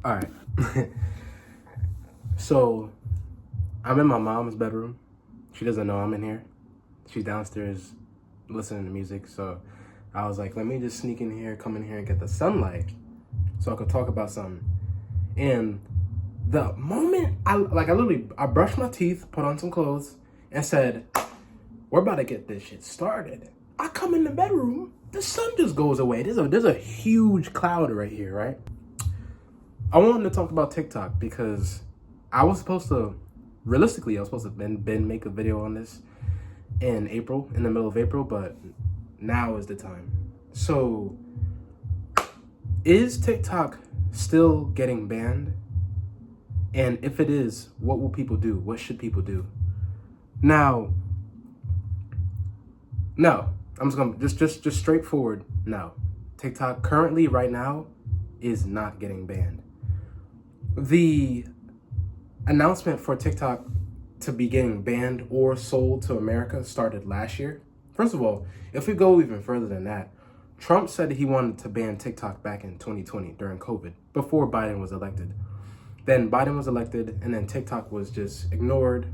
All right. So I'm in my mom's bedroom. She doesn't know I'm in here. She's downstairs listening to music. So I was like, let me just sneak in here, come in here and get the sunlight so I could talk about something. And the moment I brushed my teeth, put on some clothes, and said, we're about to get this shit started. I come in the bedroom, the sun just goes away. There's a huge cloud right here, right? I wanted to talk about TikTok because realistically, I was supposed to been make a video on this in April, in the middle of April, but now is the time. So, is TikTok still getting banned? And if it is, what will people do? What should people do? Now, no, I'm just gonna just straightforward. No, TikTok currently right now is not getting banned. The announcement for TikTok to be getting banned or sold to America started last year. First of all, if we go even further than that, Trump said he wanted to ban TikTok back in 2020 during COVID, before Biden was elected. Then Biden was elected, and then TikTok was just ignored.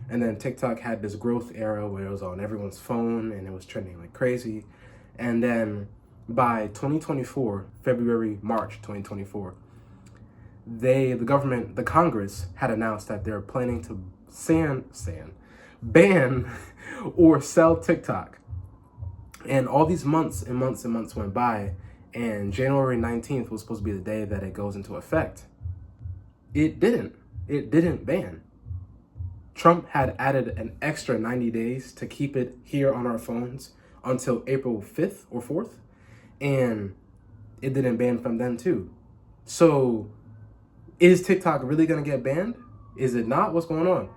And then TikTok had this growth era where it was on everyone's phone and it was trending like crazy. And then by 2024, March 2024, the Congress had announced that they're planning to ban or sell TikTok. And all these months and months and months went by, and January 19th was supposed to be the day that it goes into effect. It didn't ban. Trump had added an extra 90 days to keep it here on our phones until April 5th or 4th, and it didn't ban from then too. So, is TikTok really gonna get banned? Is it not? What's going on?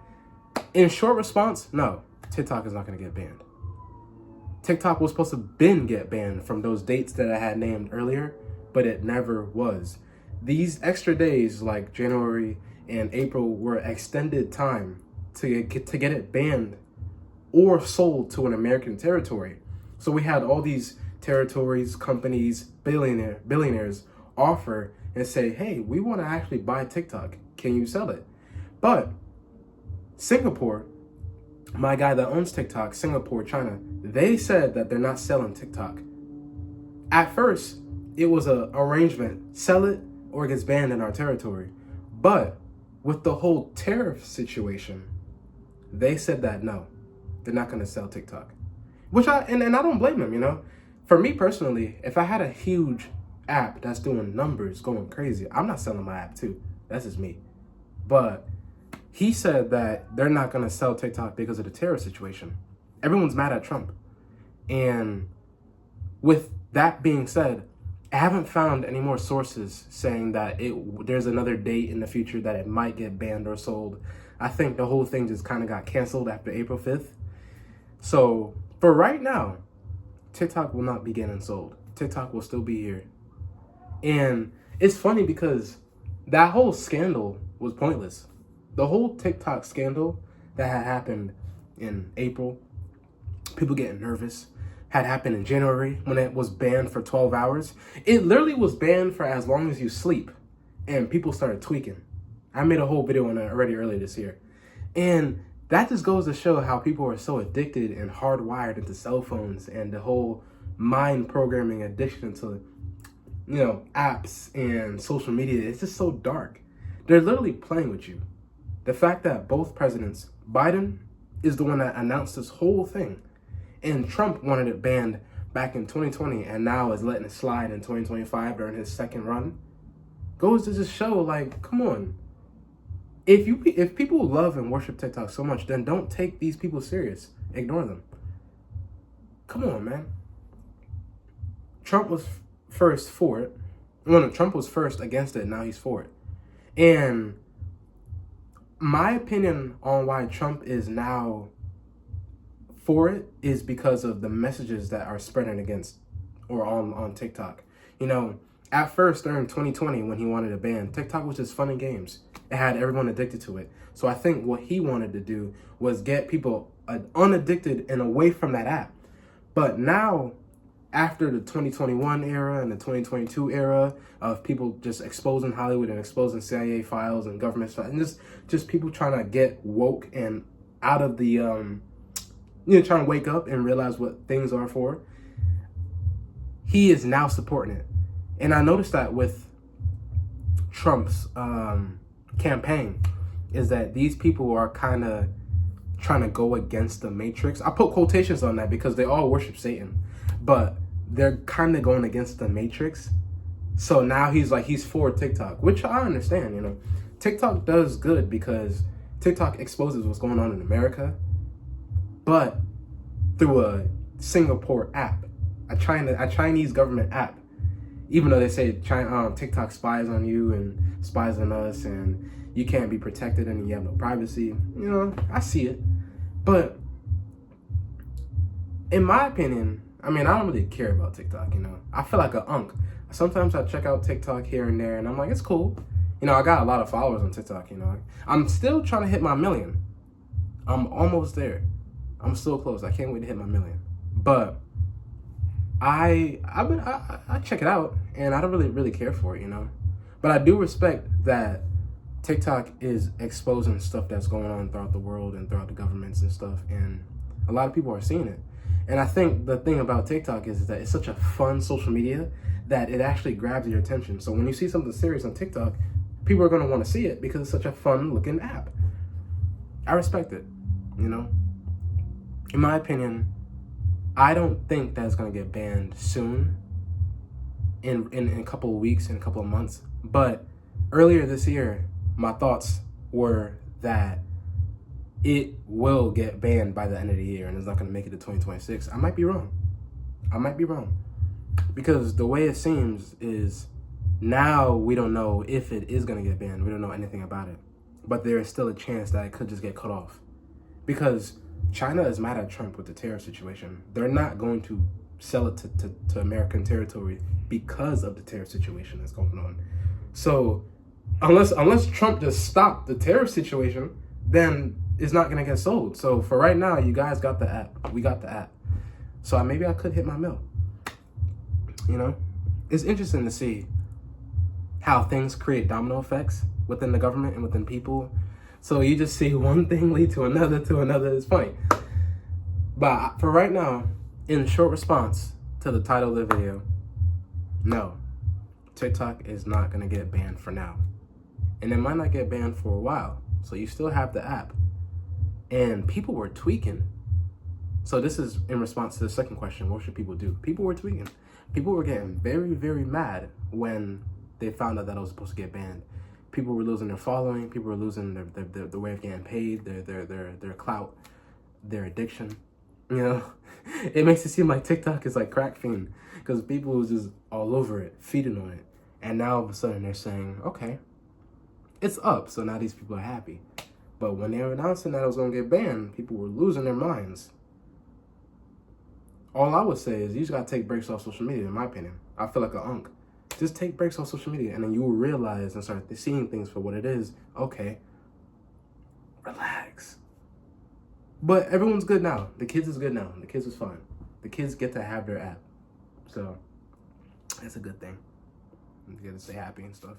In short response, no, TikTok is not gonna get banned. TikTok was supposed to get banned from those dates that I had named earlier, but it never was. These extra days, like January and April, were extended time to get it banned or sold to an American territory. So we had all these territories, companies, billionaires offer and say, hey, we want to actually buy TikTok. Can you sell it? But Singapore, my guy that owns TikTok, Singapore, China, they said that they're not selling TikTok. At first, it was an arrangement, sell it or it gets banned in our territory. But with the whole tariff situation, they said that no, they're not going to sell TikTok. Which I don't blame them, you know. For me personally, if I had a huge app that's doing numbers, going crazy, I'm not selling my app too. That's just me. But he said that they're not going to sell TikTok because of the tariff situation. Everyone's mad at Trump. And with that being said, I haven't found any more sources saying that there's another date in the future that it might get banned or sold. I think the whole thing just kind of got canceled after April 5th. So for right now, TikTok will not be getting sold. TikTok will still be here. And it's funny because that whole scandal was pointless. The whole TikTok scandal that had happened in April, people getting nervous, had happened in January when it was banned for 12 hours. It literally was banned for as long as you sleep. And people started tweaking. I made a whole video on that already earlier this year. And that just goes to show how people are so addicted and hardwired into cell phones and the whole mind programming addiction to, apps and social media. It's just so dark. They're literally playing with you. The fact that both presidents, Biden is the one that announced this whole thing, and Trump wanted it banned back in 2020 and now is letting it slide in 2025 during his second run, goes to just show, like, come on. If people love and worship TikTok so much, then don't take these people serious. Ignore them. Come on, man. Trump was first for it. No, Trump was first against it, now he's for it. And my opinion on why Trump is now for it is because of the messages that are spreading against or on TikTok. At first during 2020 when he wanted to ban, TikTok was just fun and games. It had everyone addicted to it. So I think what he wanted to do was get people unaddicted and away from that app. But now, after the 2021 era and the 2022 era of people just exposing Hollywood and exposing CIA files and government stuff, and just people trying to get woke and out of the trying to wake up and realize what things are for, he is now supporting it. And I noticed that with Trump's campaign, is that these people are kind of trying to go against the Matrix. I put quotations on that because they all worship Satan, but they're kind of going against the Matrix. So now he's for TikTok, which I understand. TikTok does good because TikTok exposes what's going on in America, but through a Singapore app, a Chinese government app. Even though they say TikTok spies on you and spies on us, and you can't be protected and you have no privacy. I see it. But in my opinion, I don't really care about TikTok, I feel like a unk. Sometimes I check out TikTok here and there and I'm like, it's cool. I got a lot of followers on TikTok, I'm still trying to hit my 1 million. I'm almost there. I'm still close. I can't wait to hit my 1 million. But I check it out and I don't really care for it, But I do respect that TikTok is exposing stuff that's going on throughout the world and throughout the governments and stuff, and a lot of people are seeing it. And I think the thing about TikTok is that it's such a fun social media that it actually grabs your attention. So when you see something serious on TikTok, people are going to want to see it because it's such a fun looking app. I respect it, In my opinion, I don't think that it's going to get banned soon, in a couple of weeks, in a couple of months. But earlier this year, my thoughts were that it will get banned by the end of the year and it's not going to make it to 2026. I might be wrong. Because the way it seems is now we don't know if it is going to get banned. We don't know anything about it. But there is still a chance that it could just get cut off. Because China is mad at Trump with the tariff situation. They're not going to sell it to American territory because of the tariff situation that's going on. So unless Trump just stopped the tariff situation, then it's not going to get sold. So for right now, you guys got the app. We got the app. So maybe I could hit my mill. It's interesting to see how things create domino effects within the government and within people. So you just see one thing lead to another. It's funny. But for right now, in short response to the title of the video, no, TikTok is not going to get banned for now. And it might not get banned for a while. So you still have the app. And people were tweaking. So this is in response to the second question, what should people do? People were tweaking. People were getting very, very mad when they found out that it was supposed to get banned. People were losing their following. People were losing their way of getting paid, their clout, their addiction. It makes it seem like TikTok is like crack fiend because people was just all over it, feeding on it. And now all of a sudden they're saying, okay, it's up. So now these people are happy. But when they were announcing that it was going to get banned, people were losing their minds. All I would say is you just got to take breaks off social media, in my opinion. I feel like an unk. Just take breaks off social media and then you will realize and start seeing things for what it is. Okay, relax. But everyone's good now. The kids is good now. The kids is fine. The kids get to have their app. So that's a good thing. You get to stay happy and stuff.